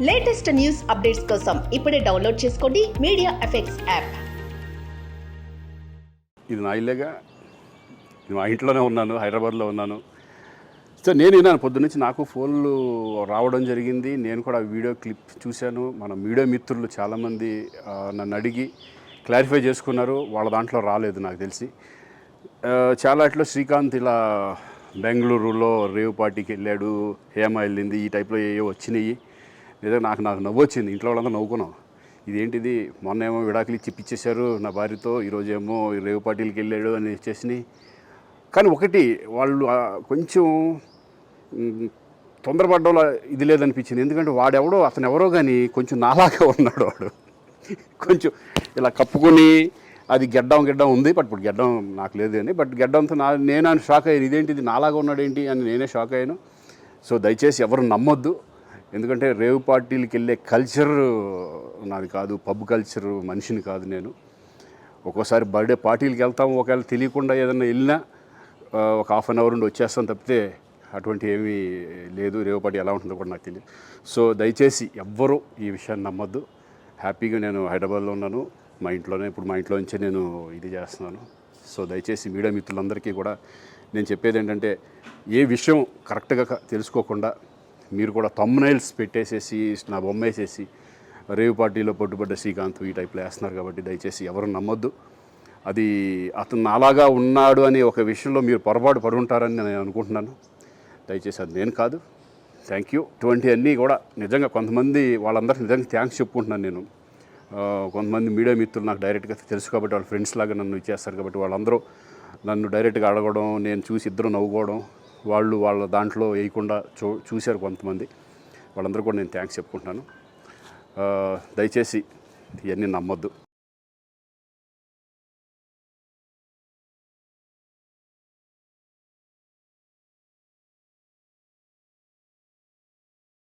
Latest news updates కోసం ఇప్పుడే download చేసుకోండి మీడియా ఎఫెక్ట్స్ యాప్. ఇది నా ఇల్లేగా, మా ఇంట్లోనే ఉన్నాను, హైదరాబాద్లో ఉన్నాను. సో నేను విన్నాను పొద్దున్నుంచి, నాకు ఫోన్లు రావడం జరిగింది. నేను కూడా వీడియో క్లిప్ చూశాను. మన మీడియా మిత్రులు చాలామంది నన్ను అడిగి క్లారిఫై చేసుకున్నారు. వాళ్ళ దాంట్లో రాలేదు నాకు తెలిసి. చాలా ఇట్లా శ్రీకాంత్ ఇలా బెంగళూరులో రేవ్ పార్టీకి వెళ్ళాడు, హేమ వెళ్ళింది, ఈ టైప్లో ఏవో వచ్చినాయి. నిజంగా నాకు నవ్వు వచ్చింది. ఇంట్లో వాళ్ళందరూ నవ్వుకున్నాం. ఇదేంటిది, మొన్న ఏమో విడాకులు ఇచ్చి పిచ్చేశారు నా భార్యతో, ఈరోజేమో రేవ్ పార్టీలకి వెళ్ళాడు అని వచ్చేసినాయి. కానీ ఒకటి, వాళ్ళు కొంచెం తొందరపడ్డంలో ఇది లేదనిపించింది. ఎందుకంటే వాడెవడో, అతను ఎవరో కానీ కొంచెం నాలాగా ఉన్నాడు. వాడు కొంచెం ఇలా కప్పుకొని, అది గెడ్డం ఉంది, బట్ ఇప్పుడు గెడ్డం నాకు లేదు అని, బట్ గెడ్డంతో నేను షాక్ అయ్యాను. ఇదేంటిది నాలాగా ఉన్నాడు ఏంటి అని నేనే షాక్ అయ్యాను. సో దయచేసి ఎవరు నమ్మొద్దు. ఎందుకంటే రేవ్ పార్టీలకి వెళ్ళే కల్చర్ నాది కాదు, పబ్ కల్చర్ మనిషిని కాదు నేను. ఒక్కోసారి బర్త్డే పార్టీలకి వెళ్తాము, ఒకవేళ తెలియకుండా ఏదైనా వెళ్ళినా ఒక హాఫ్ అన్ అవర్ నుండి వచ్చేస్తాను తప్పితే అటువంటి ఏమీ లేదు. రేవ్ పార్టీ ఎలా ఉంటుందో కూడా నాకు తెలియదు. సో దయచేసి ఎవ్వరూ ఈ విషయాన్ని నమ్మొద్దు. హ్యాపీగా నేను హైదరాబాద్లో ఉన్నాను, మా ఇంట్లోనే. ఇప్పుడు మా ఇంట్లో నుంచే నేను ఇది చేస్తున్నాను. సో దయచేసి మీడియా మిత్రులందరికీ కూడా నేను చెప్పేది ఏంటంటే, ఏ విషయం కరెక్ట్గా తెలుసుకోకుండా మీరు కూడా థంబ్నైల్స్ పెట్టేసేసి నా బొమ్మ వేసేసి రేవ్ పార్టీలో పట్టుబడ్డ శ్రీకాంత్ ఈ టైప్లో వేస్తున్నారు. కాబట్టి దయచేసి ఎవరు నమ్మొద్దు. అది అతను అలాగా ఉన్నాడు అనే ఒక విషయంలో మీరు పొరపాటు పడుంటారని నేను అనుకుంటున్నాను. దయచేసి అది నేను కాదు. Thank you. ఇటువంటివన్నీ కూడా నిజంగా కొంతమంది, వాళ్ళందరికీ నిజంగా థ్యాంక్స్ చెప్పుకుంటున్నాను నేను. కొంతమంది మీడియా మిత్రులు నాకు డైరెక్ట్గా తెలుసు కాబట్టి, వాళ్ళ ఫ్రెండ్స్ లాగా నన్ను ఇచ్చేస్తారు కాబట్టి, వాళ్ళందరూ నన్ను డైరెక్ట్గా అడగడం, నేను చూసి ఇద్దరు నవ్వుకోవడం, వాళ్ళు వాళ్ళ దాంట్లో వేయకుండా చూశారు కొంతమంది. వాళ్ళందరూ కూడా నేను థ్యాంక్స్ చెప్పుకుంటున్నాను. దయచేసి ఇవన్నీ నమ్మొద్దు.